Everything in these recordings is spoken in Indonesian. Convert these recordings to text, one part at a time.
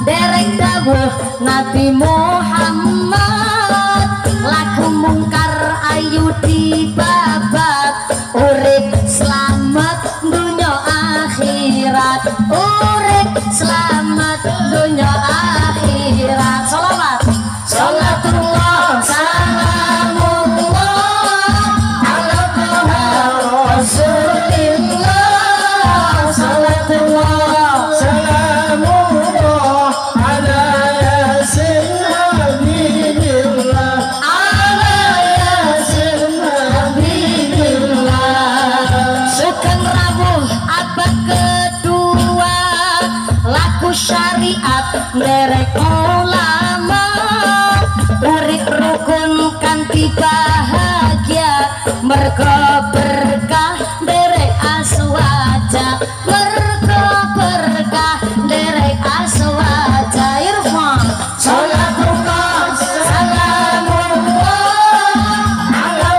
derek dawuh Nabi Muhammad laku mungkar ayu dibabat urip selamat dunia akhirat urip selamat dunia akhirat sholawat sholatullah salamullah ala toha rasulillah sholatullah salamullah ala yasin habibillah ala yasin habibillah sugeng rawuh abad kedua laku syariat derek ulama urip rukun kanthi bahagia mergo berkah derek aswaja mergo berkah derek aswaja irfan sholatullah salamullah ala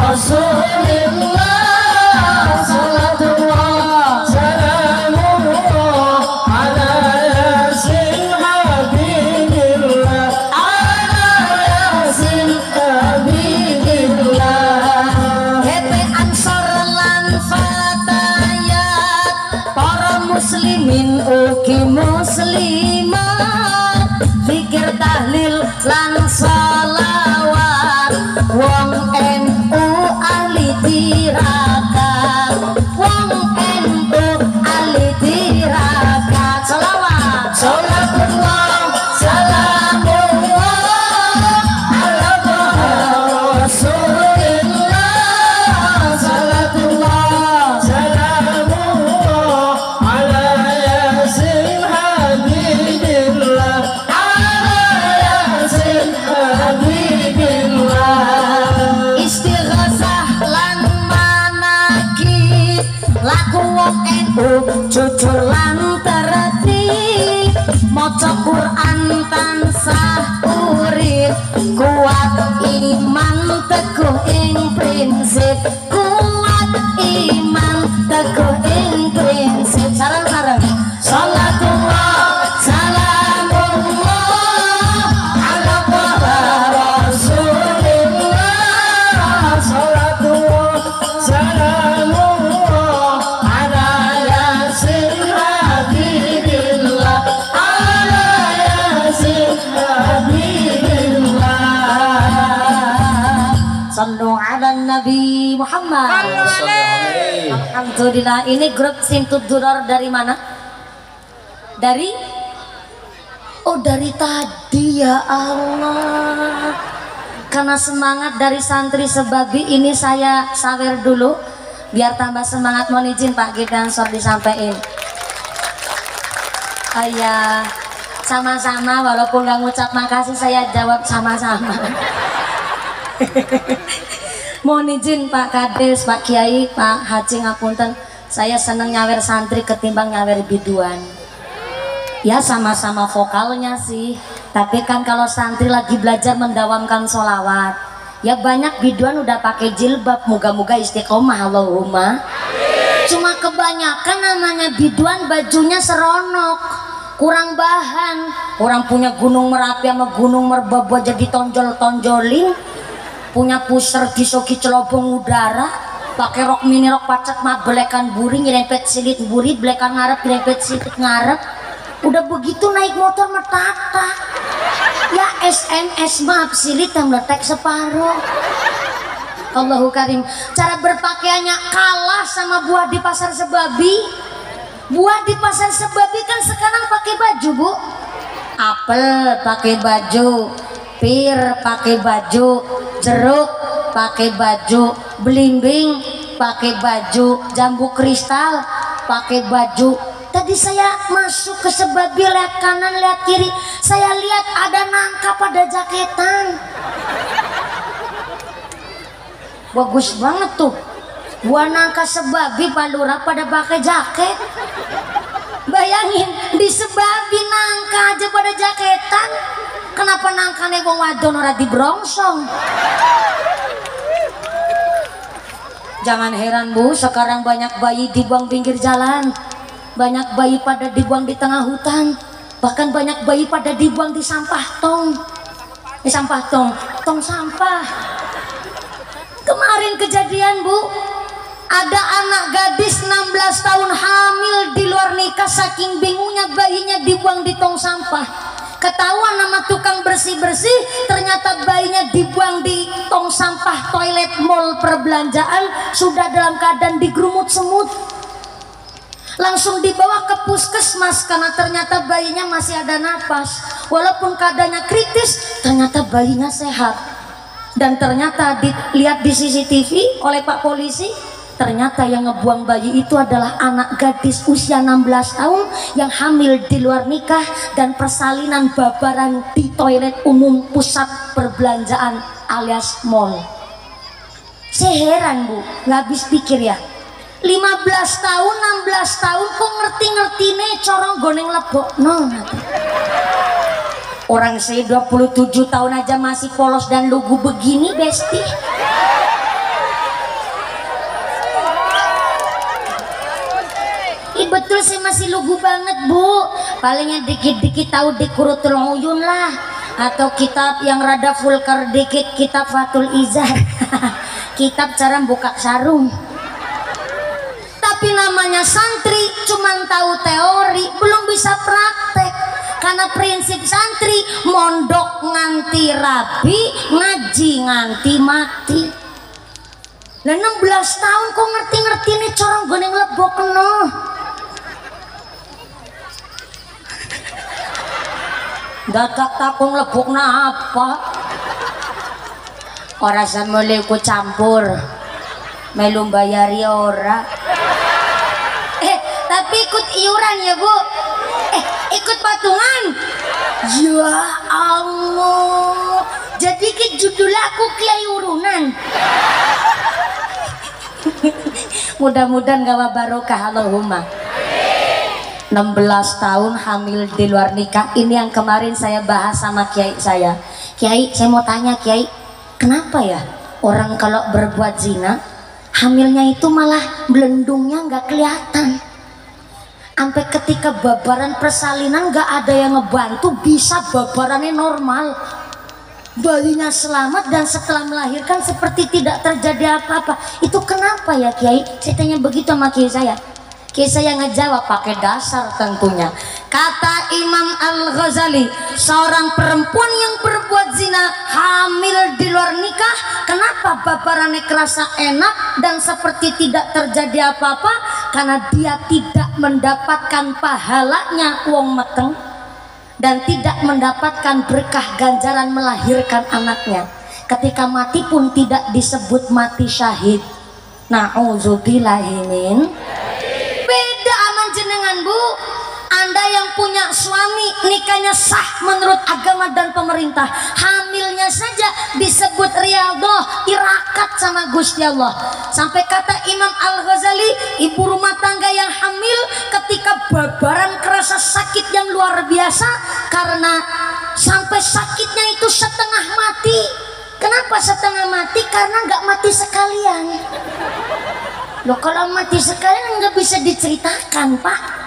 rasulillah sholatullah salamullah ala yasin habibillah ala yasin habibillah hete ansor lan fatayat para muslimin ugi muslimat zikir tahlil lan sholawat wong NU ahli tirakat wong NU ahli tirakat sholawat sholatullah salamullah ala rasulillah sholatullah salamullah ala yasin habibillah ala yasin habibillah istighosah lan manakib laku wong NU jujur lan tertib maca Quran tansah urip kuat iman teguh ing prinsip kuat iman teguh ing prinsip sareng-sareng sholatullah salamullah ala rasulillah sholatullah salamullah ala yasin habibillah ala yasin habibillah sallu ala nabi Muhammad. Alhamdulillah. Ini grup Sintud Duror dari mana? Dari dari tadi ya Allah. Karena semangat dari santri sebabi ini saya sawer dulu biar tambah semangat. Mohon izin Pak Gidansor disampaikan. Ayah sama-sama walaupun nggak ngucap makasih saya jawab sama-sama. Mohon izin Pak Kades, Pak Kiai, Pak Haji ngapunten, saya seneng nyawer santri ketimbang nyawer biduan. Ya sama-sama vokalnya sih, tapi kan kalau santri lagi belajar mendawamkan sholawat, ya banyak biduan udah pakai jilbab, moga-moga istiqomah Allahumma. Cuma kebanyakan namanya biduan bajunya seronok, kurang bahan. Orang punya Gunung Merapi sama Gunung Merbabu jadi tonjol-tonjolin, punya pusar disoki celobong udara, pakai rok mini rok pacet mah belekan buri nyerempet silit buri belekan ngarep nyerempet silit ngarep. Udah begitu naik motor metata ya SMS maaf silit yang meletek separuh. Allahu Karim. Cara berpakaiannya kalah sama buah di pasar Sebabi. Buah di pasar Sebabi kan sekarang pakai baju Bu, apel pakai baju, pir pakai baju, jeruk pakai baju, belimbing pakai baju, jambu kristal pakai baju. Tadi saya masuk ke Sebabi, lihat kanan lihat kiri, saya lihat ada nangka pada jaketan. Bagus banget tuh, buah nangka Sebabi Pak Lurah pada pakai jaket. Bayangin di Sebabi nangka aja pada jaketan, kenapa nangkane wong wadon ora dibrongsong? Jangan heran Bu, sekarang banyak bayi dibuang pinggir jalan, banyak bayi pada dibuang di tengah hutan. Bahkan banyak bayi pada dibuang di sampah tong. Tong sampah. Kemarin kejadian, Bu, ada anak gadis 16 tahun hamil di luar nikah, saking bingungnya bayinya dibuang di tong sampah. Ketahuan nama tukang bersih-bersih, ternyata bayinya dibuang di tong sampah toilet mall perbelanjaan, sudah dalam keadaan digerumut semut. Langsung dibawa ke puskesmas karena ternyata bayinya masih ada napas. Walaupun keadaannya kritis, ternyata bayinya sehat. Dan ternyata dilihat di CCTV oleh Pak Polisi, ternyata yang ngebuang bayi itu adalah anak gadis usia 16 tahun yang hamil di luar nikah dan persalinan babaran di toilet umum pusat perbelanjaan alias mall. Saya heran, Bu, nggak habis pikir ya. 15 tahun, 16 tahun kok ngerti-ngerti nih corong goneng lebok no. Orang saya 27 tahun aja masih polos dan lugu begini, Besti. Betul, saya masih lugu banget, Bu. Palingnya dikit-dikit tahu dikurut uyun lah, atau kitab yang rada vulgar dikit, kitab Fathul Izar. Kitab cara buka sarung. Tapi namanya santri cuman tahu teori, belum bisa praktek. Karena prinsip santri mondok nganti rabi, ngaji nganti mati. Lah 16 tahun kok ngerti-ngerti nih corong goneng lebok no. Dadak takung lebok na apa? Ora samole ku campur. Melu bayari ora. Tapi ikut iuran ya, Bu. Ikut patungan. Ya Allah. Jadi ke judul aku kiai urunan. Mudah-mudahan gawa barokah, Allahumma. 16 tahun hamil di luar nikah, ini yang kemarin saya bahas sama kiai saya. Kiai, saya mau tanya Kiai, kenapa ya orang kalau berbuat zina hamilnya itu malah belendungnya nggak kelihatan, sampai ketika babaran persalinan nggak ada yang ngebantu, bisa babarannya normal, bayinya selamat dan setelah melahirkan seperti tidak terjadi apa-apa. Itu kenapa ya Kiai? Saya tanya begitu sama kiai saya. Kiai saya ngejawab pakai dasar tentunya. Kata Imam Al-Ghazali, seorang perempuan yang berbuat zina hamil di luar nikah, kenapa babarannya kerasa enak dan seperti tidak terjadi apa-apa? Karena dia tidak mendapatkan pahalanya uang meteng dan tidak mendapatkan berkah ganjaran melahirkan anaknya. Ketika mati pun tidak disebut mati syahid. Na'udzubillahimin. Beda aman jenengan, Bu. Anda yang punya suami nikahnya sah menurut agama dan pemerintah, hamilnya saja disebut riyadhah, irakat sama Gusti Allah. Sampai kata Imam Al-Ghazali, ibu rumah tangga yang hamil ketika babaran kerasa sakit yang luar biasa, karena sampai sakitnya itu setengah mati. Kenapa setengah mati? Karena nggak mati sekalian. Loh, kalau mati sekalian nggak bisa diceritakan, Pak.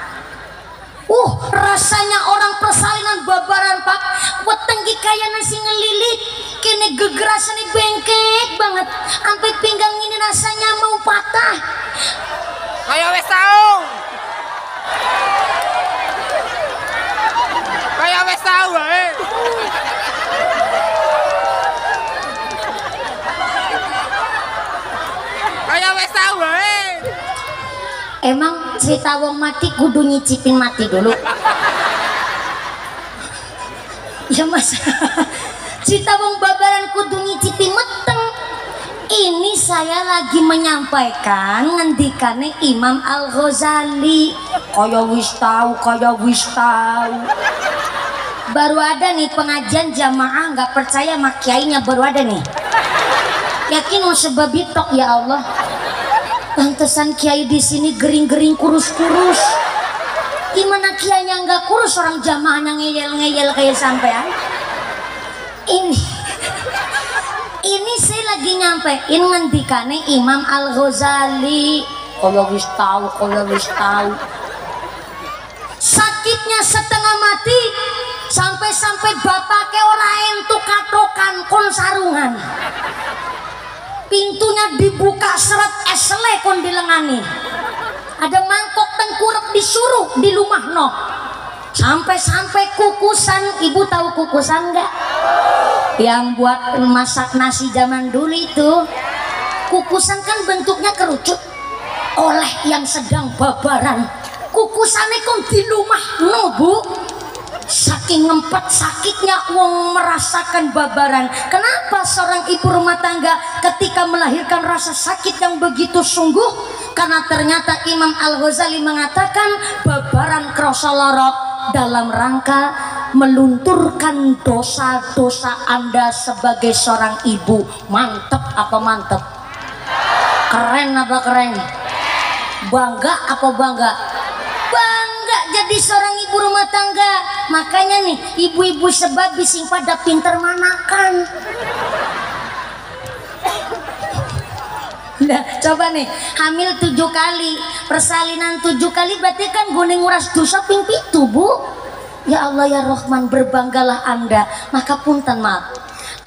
Rasanya orang persalinan babaran, Pak. Wetenggi kayak nasi ngelilit, kini gegerasan bengkek banget, sampai pinggang ini rasanya mau patah. Kayak wes tahu. Kayak wes tahu, Kayak wes tahu, Emang cerita wong mati kudu nyicipin mati dulu. Ya Mas. Cerita wong babaran kudu nyicipin meteng. Ini saya lagi menyampaikan ngendikane Imam Al-Ghazali. Kaya wis tahu. Baru ada nih pengajian jamaah nggak percaya sama kiainya, baru ada nih. Yakin mau sebab bitok ya Allah. Pantesan kiai di sini gering-gering kurus-kurus. Gimana kiainya nggak kurus, orang jamaahnya ngeyel-ngeyel kayak sampean? Ini saya lagi nyampein ngendikane Imam Al-Ghazali. Kalau wis tahu. sakitnya setengah mati, sampai bapake ora entuk katokan kon sarungan, pintunya dibuka seret esele kon dilengani, ada mangkok tengkurep disuruh di rumah no, sampai kukusan. Ibu tahu kukusan enggak? Yang buat masak nasi zaman dulu itu. Kukusan kan bentuknya kerucut, oleh yang sedang babaran kukusannya kon di rumah no bu, saking ngempet sakitnya wong merasakan babaran. Kenapa seorang ibu rumah tangga ketika melahirkan rasa sakit yang begitu sungguh? Karena ternyata Imam Al-Ghazali mengatakan babaran krasa lara dalam rangka melunturkan dosa-dosa Anda sebagai seorang ibu. Mantep apa mantep? Keren apa keren? Bangga apa bangga? Bangga jadi seorang ibu rumah tangga. Makanya nih ibu-ibu sebab sing pada pinter manakan. Nah, coba nih hamil 7 kali, persalinan 7 kali, berarti kan gune nguras dosa ping 7 bu. Ya Allah ya Rahman, berbanggalah Anda. Maka punten maaf,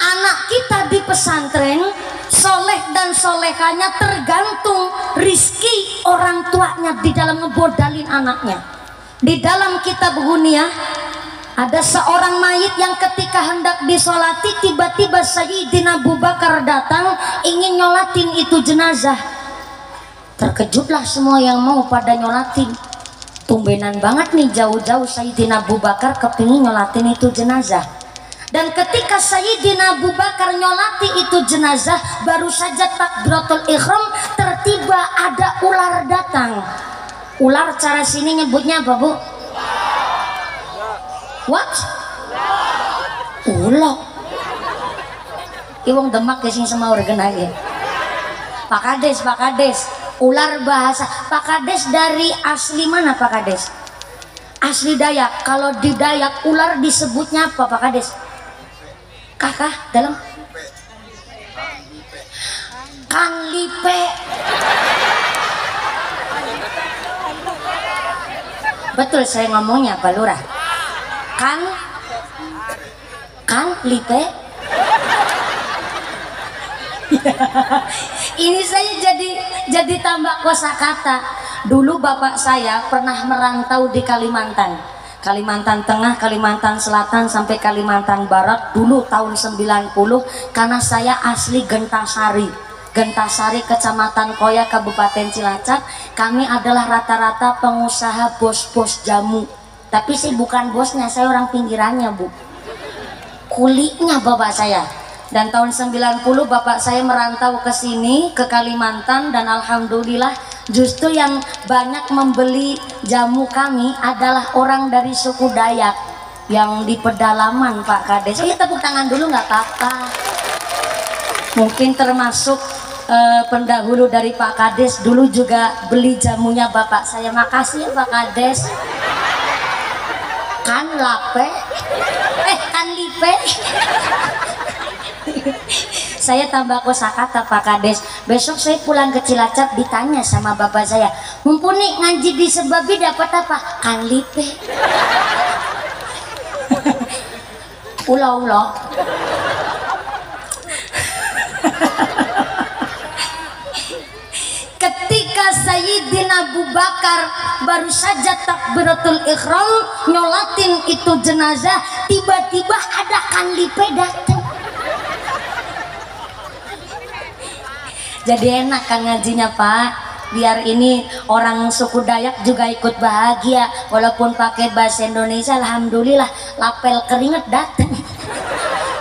anak kita di pesantren soleh dan solehanya tergantung rizki orang tuanya di dalam ngebodalin anaknya. Di dalam kitab Ghunyah ada seorang mayit yang ketika hendak disolati, tiba-tiba Sayyidina Abu Bakar datang ingin nyolatin itu jenazah. Terkejutlah semua yang mau pada nyolatin. Tumbenan banget nih jauh-jauh Sayyidina Abu Bakar kepingin nyolatin itu jenazah. Dan ketika Sayyidina Abu Bakar nyolati itu jenazah, baru saja takbiratul ihram, tertiba ada ular datang. Ular cara sini nyebutnya apa bu? What? Ulo. Iwong Demak ya sing sama organ aja. Pak Kades. Ular bahasa Pak Kades dari asli mana Pak Kades? Asli Dayak. Kalau di Dayak ular disebutnya apa Pak Kades? Kakak dalam kanlipe. Betul saya ngomongnya Pak Lurah. Kanlipe. Ini saya jadi tambah kosakata. Dulu bapak saya pernah merantau di Kalimantan Tengah, Kalimantan Selatan sampai Kalimantan Barat dulu tahun 90, karena saya asli Gentasari, Kecamatan Koya, Kabupaten Cilacap. Kami adalah rata-rata pengusaha bos-bos jamu, tapi sih bukan bosnya, saya orang pinggirannya bu, kulinya bapak saya. Dan tahun 90 bapak saya merantau ke sini, ke Kalimantan, dan alhamdulillah justru yang banyak membeli jamu kami adalah orang dari suku Dayak yang di pedalaman Pak Kades. Ini tepuk tangan dulu nggak apa-apa. Mungkin termasuk pendahulu dari Pak Kades dulu juga beli jamunya bapak saya. Makasih ya Pak Kades. Kan lipe. Saya tambah kosakata Pak Kades. Besok saya pulang ke Cilacap ditanya sama bapak saya, mumpuni ngaji di Sebabi dapat apa? Kan lipe. Ulo. Ketika Sayyidina Abu Bakar baru saja takbiratul ihram nyolatin itu jenazah, tiba-tiba ada kan lipe datang. Jadi enak kan ngajinya Pak, biar ini orang suku Dayak juga ikut bahagia walaupun pakai bahasa Indonesia. Alhamdulillah lapel keringet datang.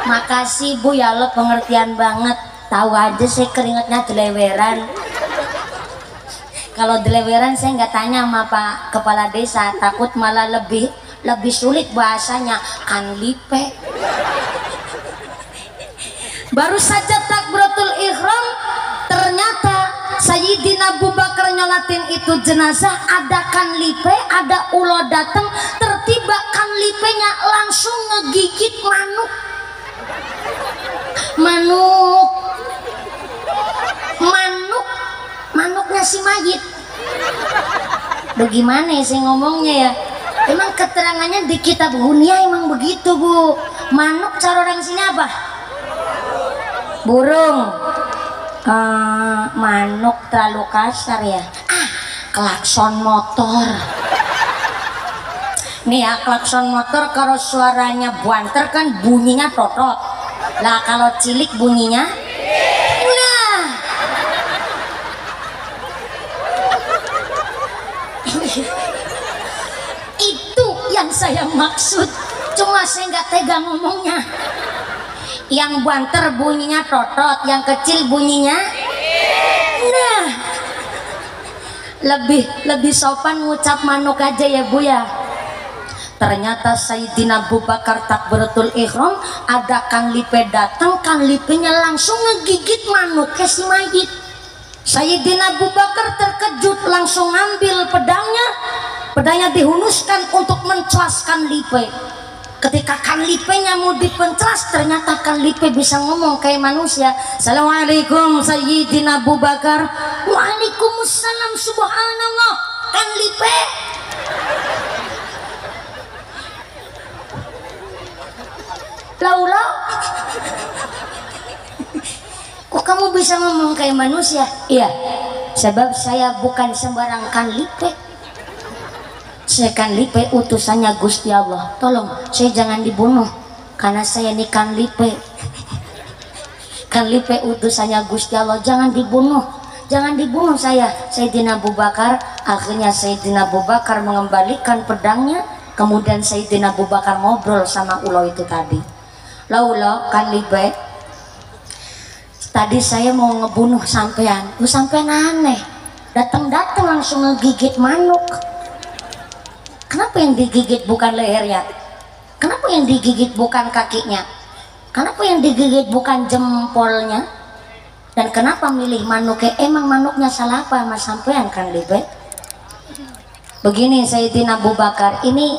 Makasih Bu ya, lo pengertian banget. Tahu aja sih keringetnya deleweran. Kalau deleweran saya nggak tanya sama Pak Kepala Desa, takut malah lebih sulit bahasanya. Kan lipe. Baru saja takbiratul ihram, ternyata Sayyidina Abu Bakar nyolatin itu jenazah, ada kan lipe, ada ulo datang, tertiba kan lipenya langsung ngegigit manuknya si mayit. Duh gimana sih ngomongnya ya? Emang keterangannya di kitab Hunia emang begitu Bu. Manuk cara orang sini apa? Burung. Manuk terlalu kasar ya. Klakson motor. Nih ya, klakson motor kalau suaranya buanter kan bunyinya totot. Lah kalau cilik bunyinya nah. Itu yang saya maksud. Cuma saya nggak tega ngomongnya. Yang buanter bunyinya totot, yang kecil bunyinya nah. Lebih sopan ngucap manuk aja ya Bu ya. Ternyata Sayyidina Abu Bakar takbiratul ihram, ada Kang Lipe datang, Kang Lipenya langsung ngegigit manuk ke si mayit. Sayyidina Abu Bakar terkejut, langsung ngambil pedangnya dihunuskan untuk mencuaskan Lipe. Ketika Kang Lipenya mau dipencas, ternyata Kang Lipe bisa ngomong kayak manusia. Assalamualaikum Sayyidina Abu Bakar. Waalaikumsalam, subhanallah. Kang Lipe, Laula, kok kamu bisa ngomong kayak manusia? Iya, sebab saya bukan sembarang Kang Lipe. Saya Kang Lipe utusannya Gusti Allah. Tolong saya jangan dibunuh, karena saya ini Kang Lipe. Kang Lipe utusannya Gusti Allah, jangan dibunuh. Jangan dibunuh saya. Sayyidina Abu Bakar. Akhirnya Sayyidina Abu Bakar mengembalikan pedangnya. Kemudian Sayyidina Abu Bakar ngobrol sama ulo itu tadi. Laulo Kang Lipe, tadi saya mau ngebunuh sampean, sampean aneh, datang langsung ngegigit manuk. Kenapa yang digigit bukan lehernya? Kenapa yang digigit bukan kakinya? Kenapa yang digigit bukan jempolnya? Dan kenapa milih manuknya? Emang manuknya salah apa sama sampean Kang Lipe? Begini Sayyidina Abu Bakar, ini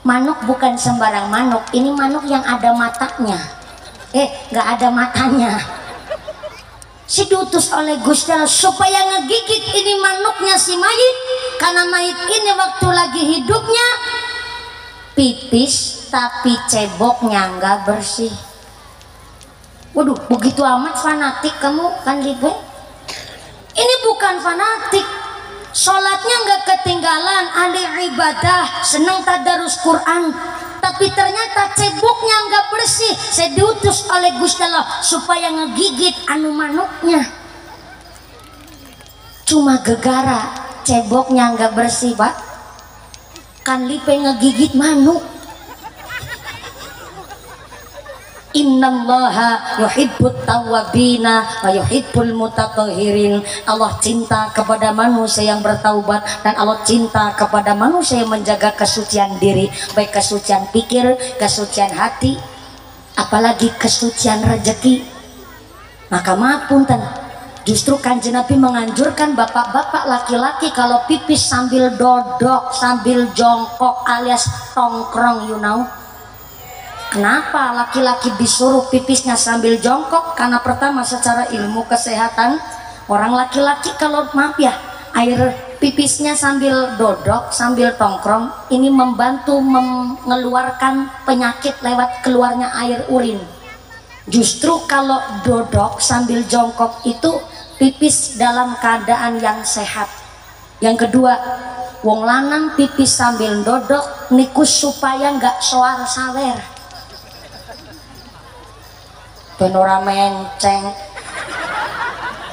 manuk bukan sembarang manuk, ini manuk yang ada matanya. Nggak ada matanya. Si diutus oleh Gusti Allah supaya ngegigit ini manuknya si mayit, karena mayit ini waktu lagi hidupnya pipis tapi ceboknya nggak bersih. Waduh, begitu amat fanatik kamu Kang Lipe. Ini bukan fanatik, sholatnya nggak ketinggalan, ahli ibadah, seneng tadarus Quran, tapi ternyata ceboknya nggak bersih. Saya diutus oleh Gusti Allah supaya ngegigit anu manuknya. Cuma gegara ceboknya nggak bersih Pak, Kang Lipe ngegigit manuk. Innallaha yuhibbut tawwabina wa yuhibbul mutatahhirin. Allah cinta kepada manusia yang bertaubat, dan Allah cinta kepada manusia yang menjaga kesucian diri, baik kesucian pikir, kesucian hati, apalagi kesucian rezeki. Maka maapunten, justru Kanjeng Nabi menganjurkan bapak-bapak laki-laki kalau pipis sambil dodok, sambil jongkok alias tongkrong, you know. Kenapa laki-laki disuruh pipisnya sambil jongkok? Karena pertama secara ilmu kesehatan, orang laki-laki kalau maaf ya, air pipisnya sambil dodok, sambil tongkrong, ini membantu mengeluarkan penyakit lewat keluarnya air urin. Justru kalau dodok sambil jongkok itu pipis dalam keadaan yang sehat. Yang kedua, wong lanang pipis sambil dodok nikus supaya nggak soar sawer. Penora menceng,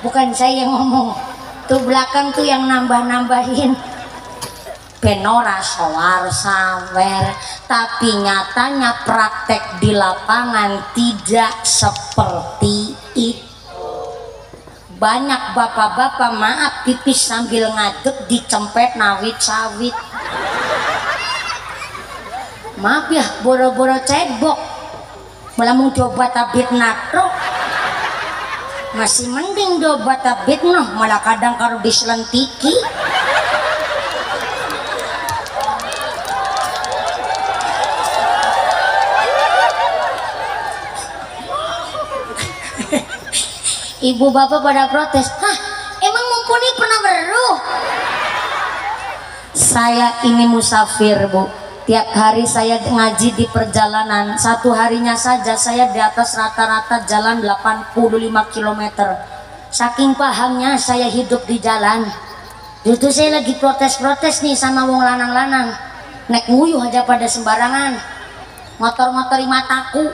bukan saya yang ngomong, tuh belakang tuh yang nambah-nambahin. Penora soar sawer, tapi nyatanya praktek di lapangan tidak seperti itu. Banyak bapak-bapak maaf pipis sambil ngadeg dicempet nawit sawit. Maaf ya, boro-boro cebok. Melamun coba tabit natro masih mending coba tabit noh, malah kadang karo diselentiki. Ibu bapak pada protes, hah emang mumpuni pernah beruh? Saya ini musafir, Bu. Tiap hari saya ngaji di perjalanan. Satu harinya saja saya di atas rata-rata jalan 85 km. Saking pahamnya saya hidup di jalan. Justru saya lagi protes-protes nih sama wong lanang-lanang. Nek nguyuh aja pada sembarangan. Motor-motori mataku.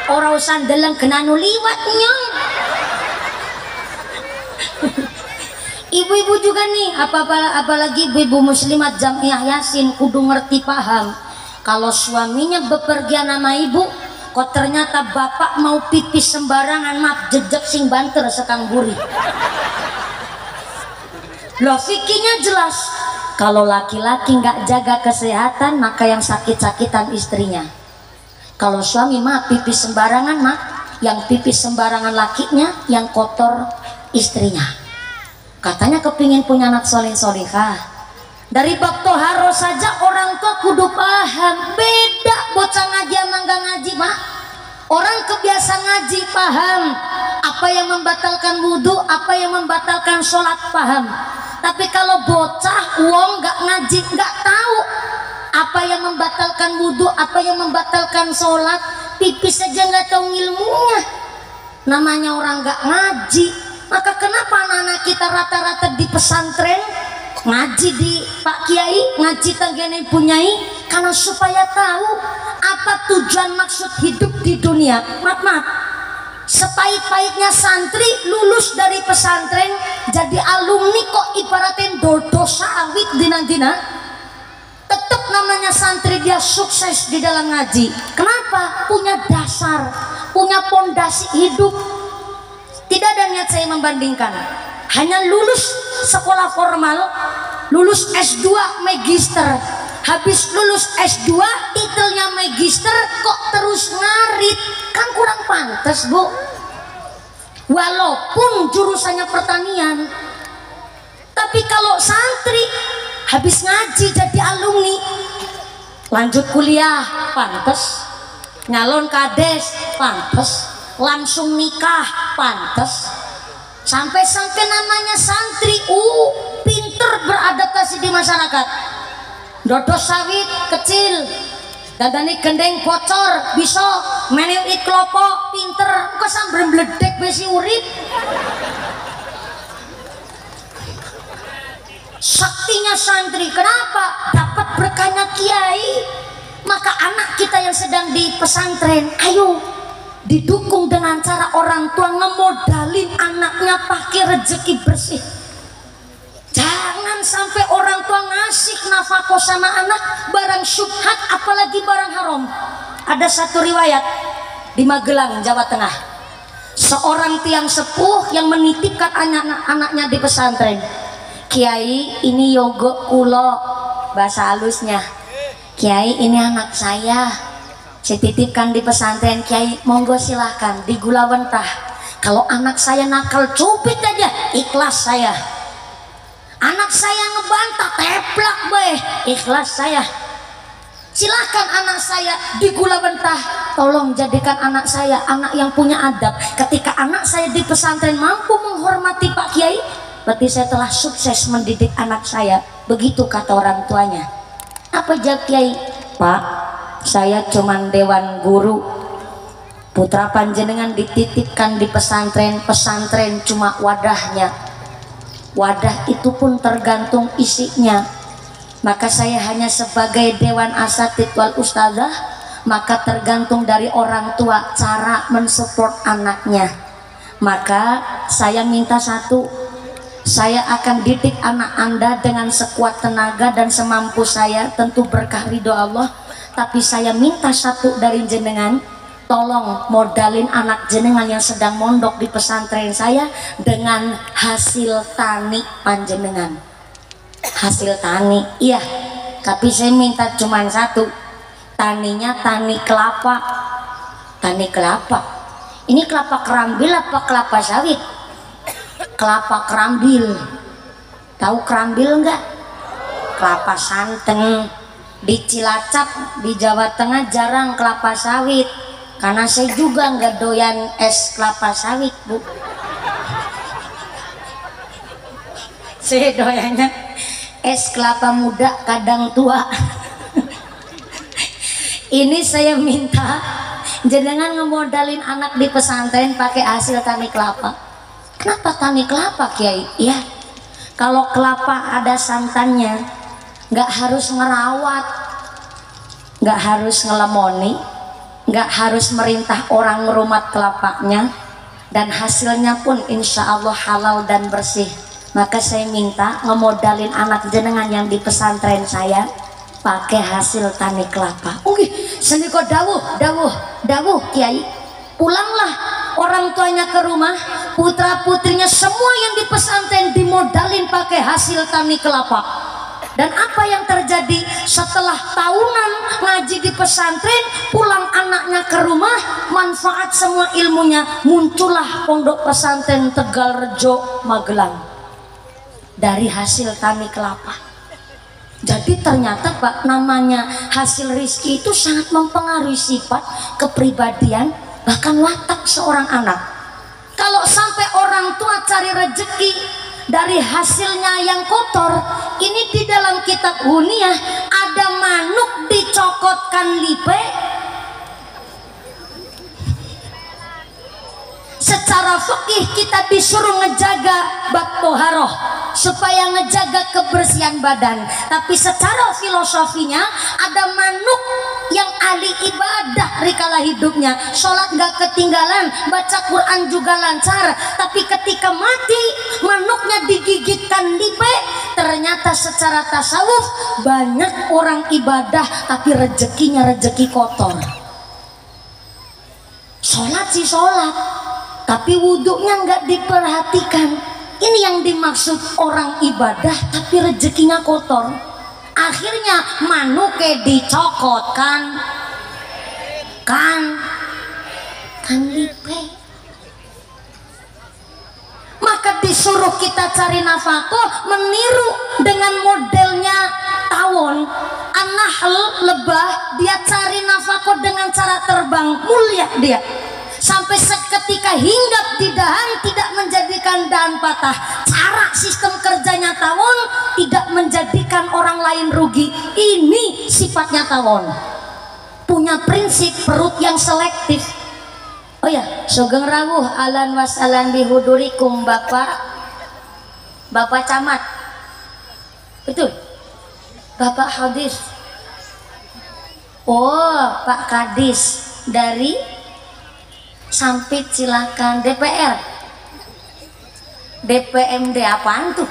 Orang sandelang kenanu liwat nyong. Ibu-ibu juga nih, apalagi ibu-ibu muslimat Jamiah Yasin kudu ngerti paham. Kalau suaminya bepergian sama ibu, kok ternyata bapak mau pipis sembarangan, maaf jejak sing banter sekang buri. Loh fikirnya jelas. Kalau laki-laki nggak jaga kesehatan, maka yang sakit-sakitan istrinya. Kalau suami mah pipis sembarangan mah, yang pipis sembarangan lakinya, yang kotor istrinya. Katanya kepingin punya anak soleh solehah. Dari bab toharo saja orang tua kudu paham. Beda bocah ngaji sama nggak ngaji mah. Orang kebiasa ngaji paham. Apa yang membatalkan wudhu, apa yang membatalkan sholat paham. Tapi kalau bocah uang nggak ngaji nggak tahu. Apa yang membatalkan wudhu, apa yang membatalkan sholat, pipis saja nggak tahu ilmunya. Namanya orang nggak ngaji. Maka kenapa anak-anak kita rata-rata di pesantren ngaji di Pak Kiai, ngaji tanggane punyai? Karena supaya tahu apa tujuan maksud hidup di dunia. Maaf, sepahit-pahitnya santri lulus dari pesantren jadi alumni kok ibaratin dosa awit dina-dina. Tetap namanya santri dia sukses di dalam ngaji. Kenapa? Punya dasar, punya pondasi hidup. Tidak ada niat saya membandingkan. Hanya lulus sekolah formal, lulus S2 magister. Habis lulus S2 titelnya magister kok terus ngarit. Kan kurang pantas, Bu. Walaupun jurusannya pertanian. Tapi kalau santri habis ngaji jadi alumni, lanjut kuliah pantes, nyalon kades pantes, langsung nikah pantes, sampai namanya santri pinter beradaptasi di masyarakat. Dodos sawit kecil, dadani gendeng bocor bisa meneu iklopo pinter, kok sambil bledek besi urip. Saktinya santri, kenapa? Dapat berkahnya kiai. Maka anak kita yang sedang di pesantren, ayo didukung dengan cara orang tua ngemodalin anaknya pakai rezeki bersih. Jangan sampai orang tua ngasih nafkah sama anak barang syubhat, apalagi barang haram. Ada satu riwayat di Magelang, Jawa Tengah. Seorang tiang sepuh yang menitipkan anak-anaknya di pesantren. Kiai, ini yogo kulo, bahasa halusnya. Kiai, ini anak saya titipkan di pesantren. Kiai, monggo silahkan di gula wentah. Kalau anak saya nakal cupit aja, ikhlas saya. Anak saya ngebantah, teplak beh, ikhlas saya. Silahkan anak saya di gula wentah. Tolong jadikan anak saya anak yang punya adab. Ketika anak saya di pesantren mampu menghormati Pak Kiai, berarti saya telah sukses mendidik anak saya. Begitu kata orang tuanya. Apa jawab Kiai? Pak, saya cuman dewan guru. Putra panjenengan dititipkan di pesantren. Pesantren cuma wadahnya. Wadah itu pun tergantung isinya. Maka saya hanya sebagai dewan asatidz wal ustadzah. Maka tergantung dari orang tua cara mensupport anaknya. Maka saya minta satu, saya akan didik anak Anda dengan sekuat tenaga dan semampu saya, tentu berkah ridho Allah. Tapi saya minta satu dari jenengan, tolong modalin anak jenengan yang sedang mondok di pesantren saya dengan hasil tani panjenengan. Hasil tani, iya. Tapi saya minta cuma satu, taninya tani kelapa. Tani kelapa. Ini kelapa kerambil apa kelapa sawit? Kelapa kerambil. Tahu kerambil enggak? Kelapa santen. Di Cilacap di Jawa Tengah jarang kelapa sawit karena saya juga nggak doyan es kelapa sawit, Bu. Saya doyannya es kelapa muda kadang tua. Ini saya minta jenengan ngemodalin anak di pesantren pakai hasil tani kelapa. Kenapa tani kelapa, Kiai? Ya, kalau kelapa ada santannya, nggak harus ngerawat, nggak harus ngelemoni, nggak harus merintah orang ngerumat kelapanya, dan hasilnya pun insya Allah halal dan bersih. Maka saya minta ngemodalin anak jenengan yang di pesantren saya pakai hasil tani kelapa. Oke, seniko dawuh Kiai, pulanglah orang tuanya ke rumah, putra putrinya semua yang di pesantren dimodalin pakai hasil tani kelapa. Dan apa yang terjadi setelah tahunan ngaji di pesantren, pulang anaknya ke rumah, manfaat semua ilmunya, muncullah pondok pesantren Tegal Rejo Magelang dari hasil tani kelapa. Jadi ternyata Pak, namanya hasil rizki itu sangat mempengaruhi sifat, kepribadian, bahkan watak seorang anak. Kalau sampai orang tua cari rezeki dari hasilnya yang kotor, ini di dalam kitab Huniyah ada manuk dicokotkan lipe. Secara fikih kita disuruh ngejaga bab toharoh supaya ngejaga kebersihan badan, tapi secara filosofinya ada manuk yang ahli ibadah rikala hidupnya, sholat gak ketinggalan, baca Quran juga lancar, tapi ketika mati manuknya digigitkan lipe. Ternyata secara tasawuf banyak orang ibadah tapi rezekinya rezeki kotor. Sholat sih sholat, tapi wudhunya nggak diperhatikan. Ini yang dimaksud orang ibadah tapi rezekinya kotor. Akhirnya manuke dicokot kan lipe. Maka disuruh kita cari nafkah meniru dengan modelnya tawon. An-Nahl, lebah, dia cari nafkah dengan cara terbang, mulia dia. Sampai seketika hinggap di dahan, tidak menjadikan dahan patah. Cara sistem kerjanya tawon tidak menjadikan orang lain rugi. Ini sifatnya tawon, punya prinsip perut yang selektif. Oh ya, sugeng rawuh alan wasalan bihudurikum Bapak Camat. Betul, Bapak Hadis. Oh, Pak Kadis dari Sampit, silakan. DPR, DPMD apaan tuh?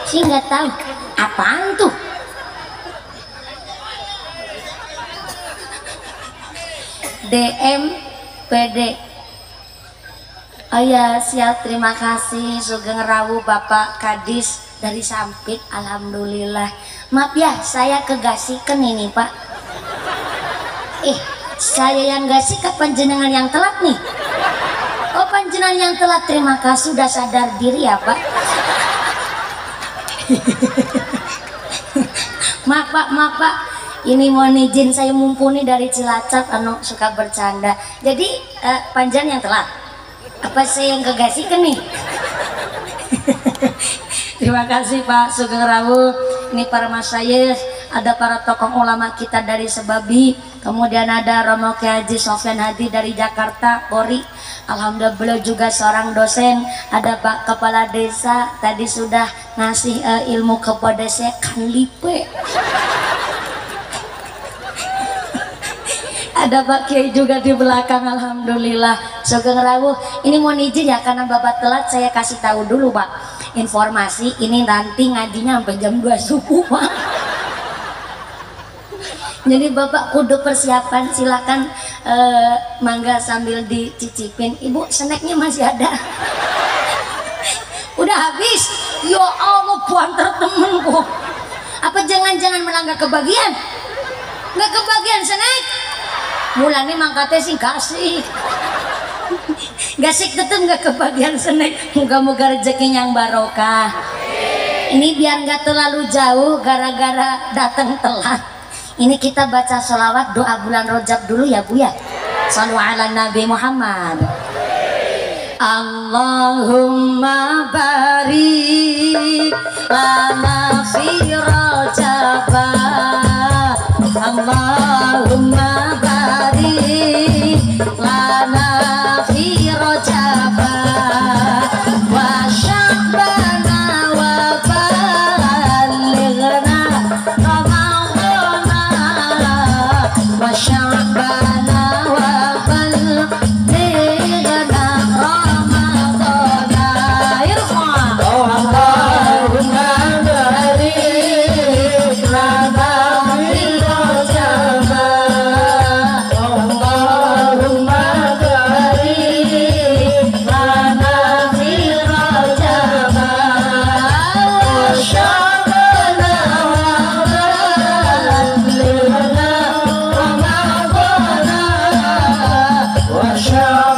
Sih nggak tahu apaan tuh. DMPD. Oh ya, siap, terima kasih. Sugeng rawuh Bapak Kadis dari Sampit. Alhamdulillah. Maaf ya, saya kegasikan ini Pak. Saya yang gak sih ke panjenengan yang telat nih. Oh, panjenengan yang telat, terima kasih sudah sadar diri ya Pak. Maaf Pak, ini mohon izin saya mumpuni dari Cilacap, anu suka bercanda. Jadi panjenengan yang telat, apa saya yang kegasikan nih? Terima kasih Pak Sugeng rawuh. Ini para masyayikh, ada para tokoh ulama kita dari Sebabi, kemudian ada Romo Kiai Haji Sofyan Hadi dari Jakarta, Polri. Alhamdulillah beliau juga seorang dosen. Ada Pak Kepala Desa, tadi sudah ngasih ilmu kepada saya kan lipe. Ada Pak Kiai juga di belakang. Alhamdulillah. Sugeng rawuh. Ini mohon izin ya, karena Bapak telat, saya kasih tahu dulu Pak. Informasi ini nanti ngajinya sampai jam 2 subuh Pak. Jadi Bapak kudu persiapan, silakan mangga sambil dicicipin. Ibu, snacknya masih ada. Udah habis. Ya Allah, buanter temenku. Apa jangan-jangan melanggar kebagian? Nggak kebagian snack? Mulanya mangkatnya sih kasih. Gasik tetep nggak kebagian snack. Moga-moga rezekinya yang barokah. Ini biar nggak terlalu jauh gara-gara datang telat. Ini kita baca sholawat doa bulan Rajab dulu ya Bu ya. Shallu ala Nabi Muhammad. Allahumma barik lana fi Rajab. Allahumma barik lana fi Rajab wa Sya'bana wa balighna Ramadana wa Sya'bana wa balighna Ramadana. Irfa Allahumma barik lana fi Rajab. Allahumma barik lana fi Rajab wa Sya'bana wa balighna Ramadana wa Sya'bana